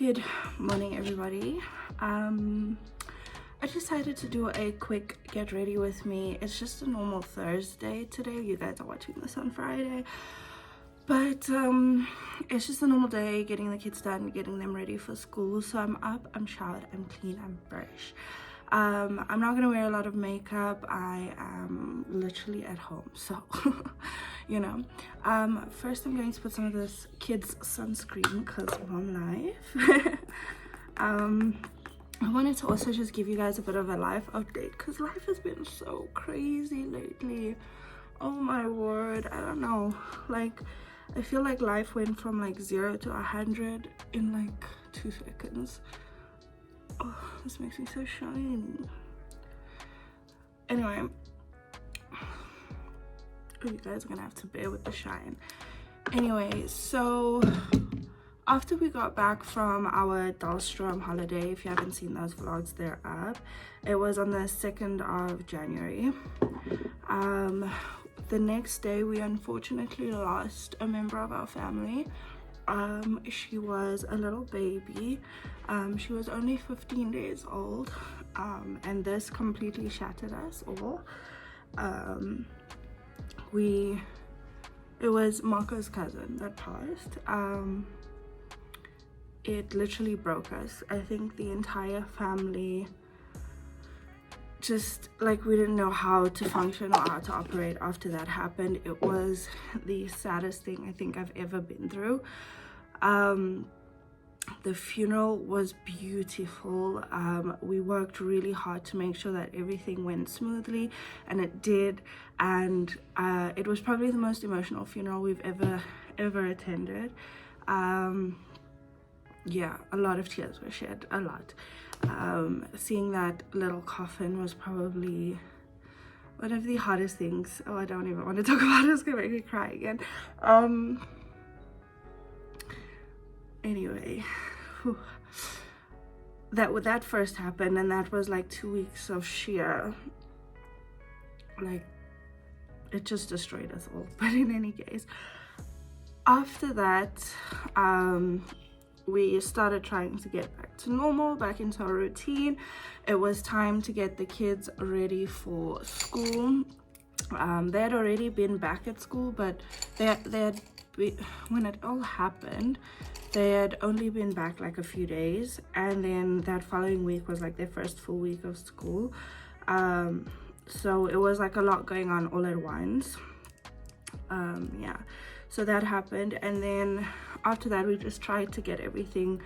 Good morning, everybody. I decided to do a quick get ready with me. It's just a normal Thursday today. You guys are watching this on Friday, but it's just a normal day, getting the kids done, getting them ready for school. So I'm up, I'm showered, I'm clean, I'm fresh. I'm not gonna wear a lot of makeup. I am literally at home, so you know. First I'm going to put some of this kids sunscreen because mom life. I wanted to also just give you guys a bit of a life update because life has been so crazy lately. Oh my word, I don't know, like I feel like life went from like 0 to 100 in like 2 seconds. Oh, this makes me so shiny. Anyway, you guys are gonna have to bear with the shine. Anyway, so after we got back from our Dahlstrom holiday, if you haven't seen those vlogs, they're up. It was on the 2nd of January. The next day we unfortunately lost a member of our family. She was a little baby. She was only 15 days old, and this completely shattered us all. It was Marco's cousin that passed. It literally broke us. I think the entire family just like we didn't know how to function or how to operate after that happened. It was the saddest thing I think I've ever been through. The funeral was beautiful. We worked really hard to make sure that everything went smoothly, and it did. And it was probably the most emotional funeral we've ever attended. Yeah, a lot of tears were shed, a lot. Seeing that little coffin was probably one of the hardest things. Oh, I don't even want to talk about it. It's gonna make me cry again. Anyway, that first happened, and that was like 2 weeks of sheer, like, it just destroyed us all. But in any case, after that, we started trying to get back to normal, back into our routine. It was time to get the kids ready for school. They had already been back at school, but when it all happened, they had only been back like a few days, and then that following week was like their first full week of school. So it was like a lot going on all at once. Yeah, so that happened, and then after that we just tried to get everything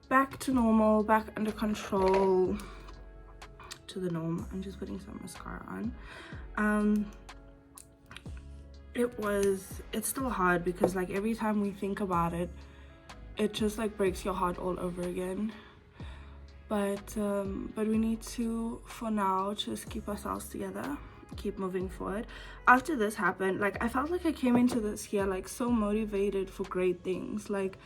back to normal, back under control, to the norm. I'm just putting some mascara on. It's still hard because like every time we think about it, it just like breaks your heart all over again. But we need to, for now, just keep ourselves together, keep moving forward. After this happened, like I felt like I came into this year like so motivated for great things. Like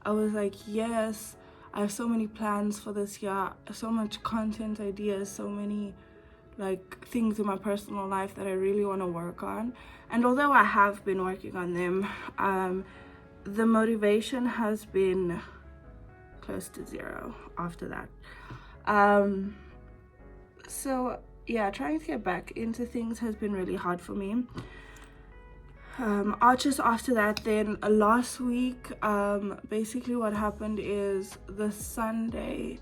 I was like, yes, I have so many plans for this year, so much content ideas, so many like things in my personal life that I really want to work on. And although I have been working on them, the motivation has been close to zero after that. So yeah, trying to get back into things has been really hard for me. Just after that, then last week, basically what happened is the Sunday,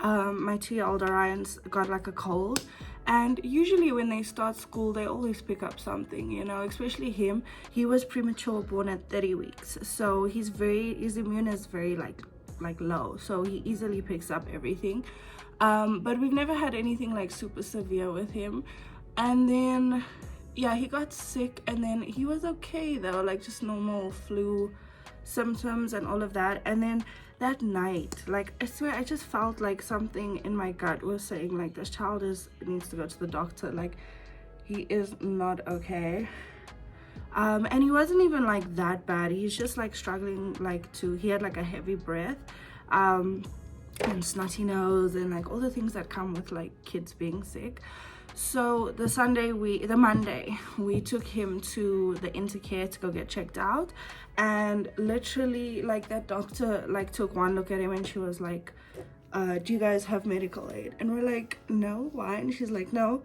my 2-year-old Orion's got like a cold, and usually when they start school they always pick up something, you know, especially him. He was premature born at 30 weeks, so his immune is very like low, so he easily picks up everything. But we've never had anything like super severe with him. And then yeah, he got sick, and then he was okay though, like just normal flu symptoms and all of that. And then that night, like I swear I just felt like something in my gut was saying like this child needs to go to the doctor, like he is not okay. And he wasn't even like that bad. He's just like struggling, like he had like a heavy breath, and snotty nose, and like all the things that come with like kids being sick. So the Monday we took him to the Intercare to go get checked out, and literally like that doctor like took one look at him and she was like, do you guys have medical aid? And we're like, no. Why? And she's like, no,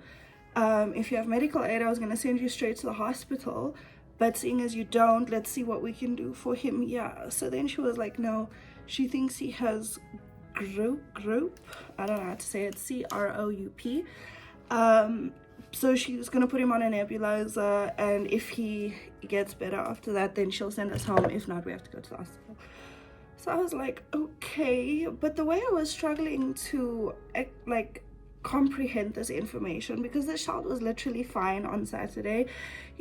if you have medical aid I was gonna send you straight to the hospital, but seeing as you don't, let's see what we can do for him. Yeah. So then she was like, no, she thinks he has group, I don't know how to say it, CROUP. So she's gonna put him on a nebulizer, and if he gets better after that, then she'll send us home. If not, we have to go to the hospital. So I was like, okay. But the way I was struggling to like comprehend this information, because the child was literally fine on Saturday,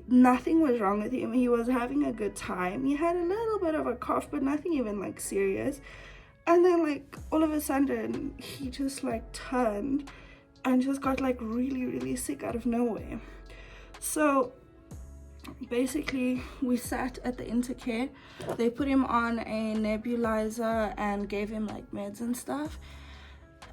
nothing was wrong with him, he was having a good time, he had a little bit of a cough but nothing even like serious, and then like all of a sudden he just like turned and just got like really sick out of nowhere. So basically we sat at the Intercare, they put him on a nebulizer and gave him like meds and stuff,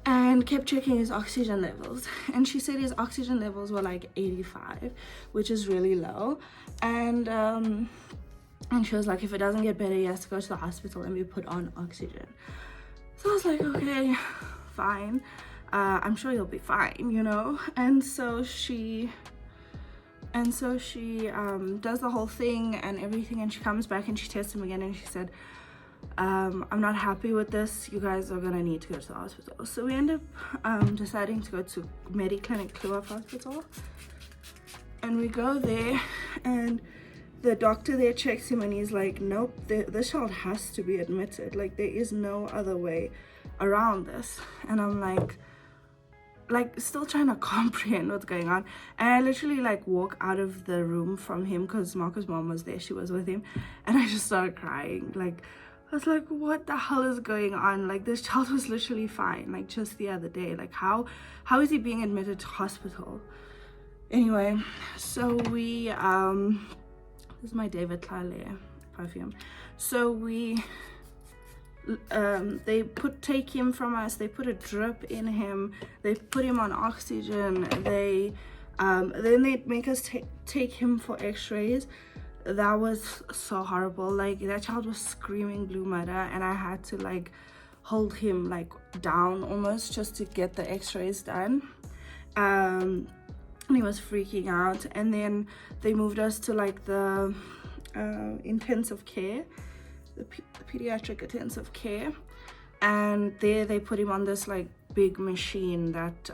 and kept checking his oxygen levels, and she said his oxygen levels were like 85, which is really low, and she was like, if it doesn't get better he has to go to the hospital and be put on oxygen. So I was like, okay, fine, I'm sure he'll be fine, you know. And so she does the whole thing and everything, and she comes back and she tests him again, and she said, I'm not happy with this, you guys are gonna need to go to the hospital. So we end up deciding to go to Mediclinic Kloof Hospital, and we go there, and the doctor there checks him and he's like, nope, this child has to be admitted, like there is no other way around this. And I'm like still trying to comprehend what's going on, and I literally like walk out of the room from him because Marco's mom was there, she was with him, and I just started crying. Like I was like, what the hell is going on? Like this child was literally fine like just the other day, like how is he being admitted to hospital? Anyway, so we this is my David Claire perfume. So we they take him from us, they put a drip in him, they put him on oxygen, they then they make us take him for x-rays. That was so horrible. Like that child was screaming blue murder, and I had to like hold him like down almost just to get the x-rays done, and he was freaking out. And then they moved us to like the intensive care, the pediatric intensive care, and there they put him on this like big machine that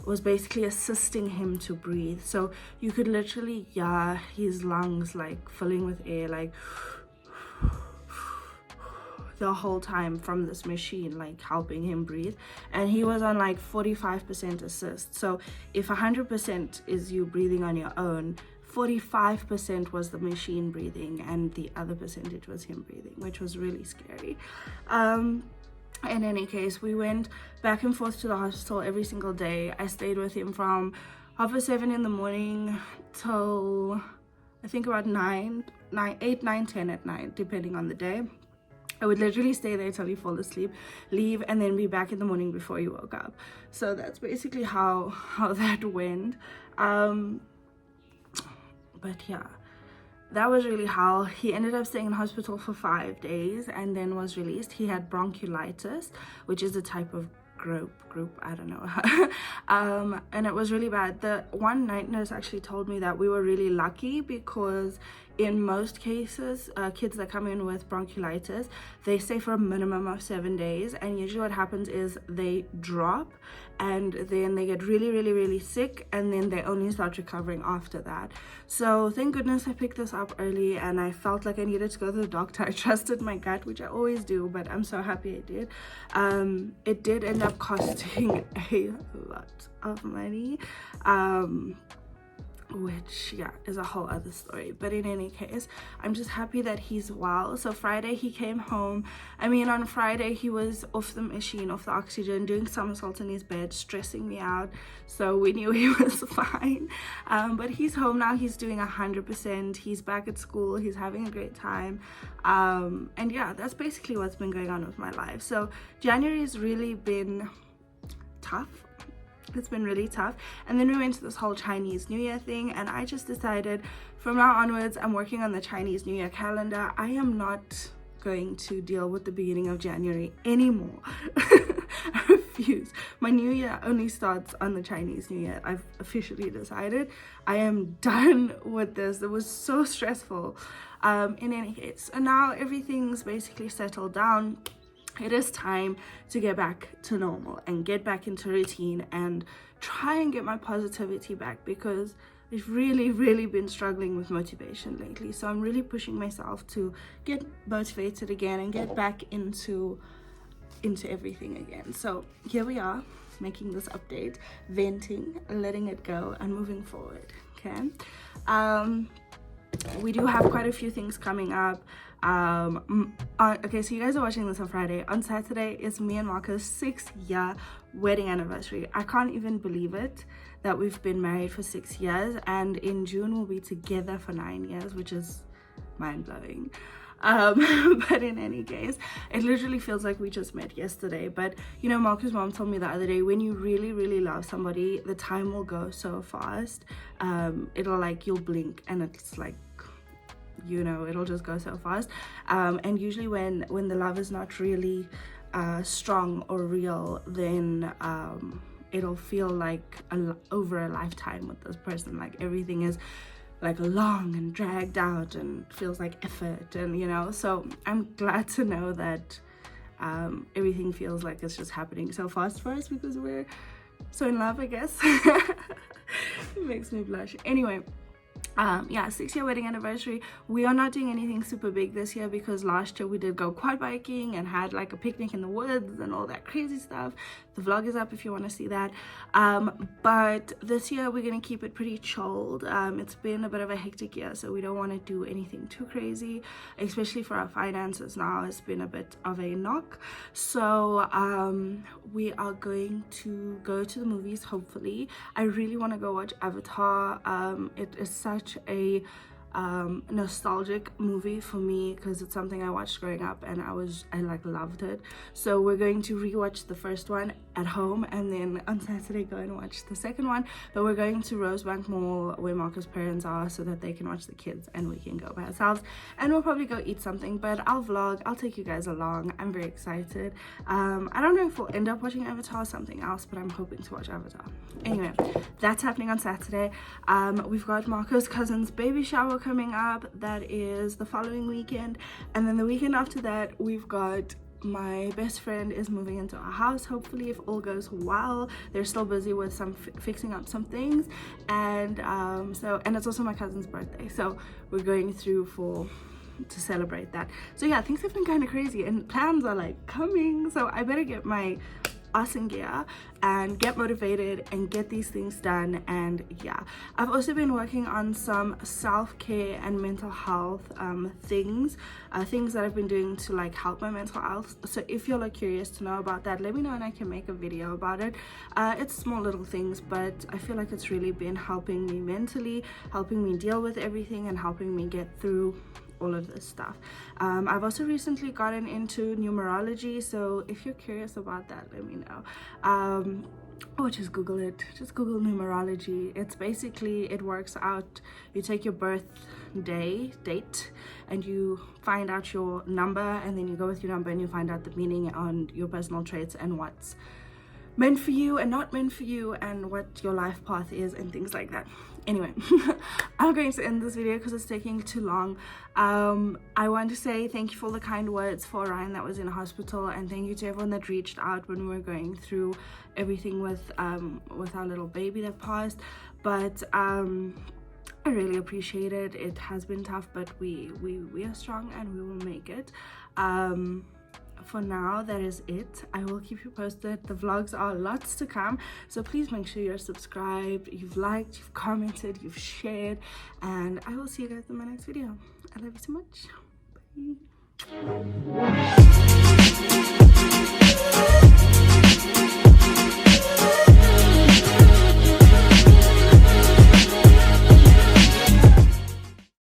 was basically assisting him to breathe. So you could literally hear his lungs like filling with air, like the whole time from this machine, like helping him breathe. And he was on like 45% assist. So if 100% is you breathing on your own, 45% was the machine breathing, and the other percentage was him breathing, which was really scary. In any case, we went back and forth to the hospital every single day. I stayed with him from 7:30 in the morning till I think about 8, 9, 10 at night, depending on the day. I would literally stay there till he fall asleep, leave, and then be back in the morning before he woke up. So that's basically how that went. But yeah, that was really how he ended up staying in hospital for 5 days and then was released. He had bronchiolitis, which is a type of group, I don't know. And it was really bad. The one night nurse actually told me that we were really lucky, because in most cases, kids that come in with bronchiolitis, they stay for a minimum of 7 days, and usually what happens is they drop and then they get really sick, and then they only start recovering after that. So thank goodness I picked this up early, and I felt like I needed to go to the doctor. I trusted my gut, which I always do, but I'm so happy I did. It did end up costing a lot of money, which yeah is a whole other story. But in any case, I'm just happy that he's well. So Friday he came home. I mean, on Friday he was off the machine, off the oxygen, doing somersaults in his bed, stressing me out, so we knew he was fine. But he's home now, he's doing 100%, he's back at school, he's having a great time. And yeah, that's basically what's been going on with my life. So January has really been tough. It's been really tough. And then we went to this whole Chinese New Year thing, and I just decided from now onwards I'm working on the Chinese New Year calendar. I am not going to deal with the beginning of January anymore. I refuse. My new year only starts on the Chinese New Year. I've officially decided I am done with this. It was so stressful. In any case, and now everything's basically settled down. It is time to get back to normal and get back into routine and try and get my positivity back, because I've really been struggling with motivation lately. So I'm really pushing myself to get motivated again and get back into everything again. So here we are, making this update, venting, letting it go, and moving forward. Okay. We do have quite a few things coming up. Okay, so you guys are watching this on Friday. On Saturday is me and Marco's 6-year wedding anniversary. I can't even believe it that we've been married for 6 years, and in June we'll be together for 9 years, which is mind-blowing. But in any case, it literally feels like we just met yesterday. But you know, Marco's mom told me the other day, when you really love somebody, the time will go so fast. It'll like, you'll blink and it's like, you know, it'll just go so fast. And usually when the love is not really strong or real, then it'll feel like over a lifetime with this person. Like everything is like long and dragged out and feels like effort, and you know, so I'm glad to know that everything feels like it's just happening so fast for us, because we're so in love, I guess. It makes me blush. Anyway, yeah, 6-year wedding anniversary. We are not doing anything super big this year, because last year we did go quad biking and had like a picnic in the woods and all that crazy stuff. The vlog is up if you want to see that. But this year we're gonna keep it pretty chilled. It's been a bit of a hectic year, so we don't want to do anything too crazy, especially for our finances now. It's been a bit of a knock. So we are going to go to the movies, hopefully. I really want to go watch Avatar. It is such a nostalgic movie for me, because it's something I watched growing up and I like loved it. So we're going to rewatch the first one at home, and then on Saturday go and watch the second one. But we're going to Rosebank Mall, where Marco's parents are, so that they can watch the kids and we can go by ourselves, and we'll probably go eat something. But I'll vlog, I'll take you guys along. I'm very excited. I don't know if we'll end up watching Avatar or something else, but I'm hoping to watch Avatar. Anyway, that's happening on Saturday. We've got Marco's cousin's baby shower coming up. That is the following weekend, and then the weekend after that we've got my best friend is moving into our house, hopefully, if all goes well. They're still busy with some fixing up some things, and and it's also my cousin's birthday, so we're going through to celebrate that. So yeah, things have been kind of crazy and plans are like coming, so I better get my ass in gear and get motivated and get these things done. And yeah, I've also been working on some self-care and mental health things that I've been doing to like help my mental health. So if you're like curious to know about that, let me know and I can make a video about it. It's small little things, but I feel like it's really been helping me mentally, helping me deal with everything, and helping me get through all of this stuff. I've also recently gotten into numerology, so if you're curious about that, let me know. Or just Google it. Just Google numerology. It's basically, it works out, you take your birthday date and you find out your number, and then you go with your number and you find out the meaning on your personal traits and what's meant for you and not meant for you, and what your life path is and things like that. Anyway, I'm going to end this video because it's taking too long. I want to say thank you for all the kind words for Ryan that was in hospital, and thank you to everyone that reached out when we were going through everything with our little baby that passed. But I really appreciate it. It has been tough, but we are strong and we will make it. For now, that is it. I will keep you posted. The vlogs are lots to come, so please make sure you're subscribed, you've liked, you've commented, you've shared, and I will see you guys in my next video. I love you so much. Bye.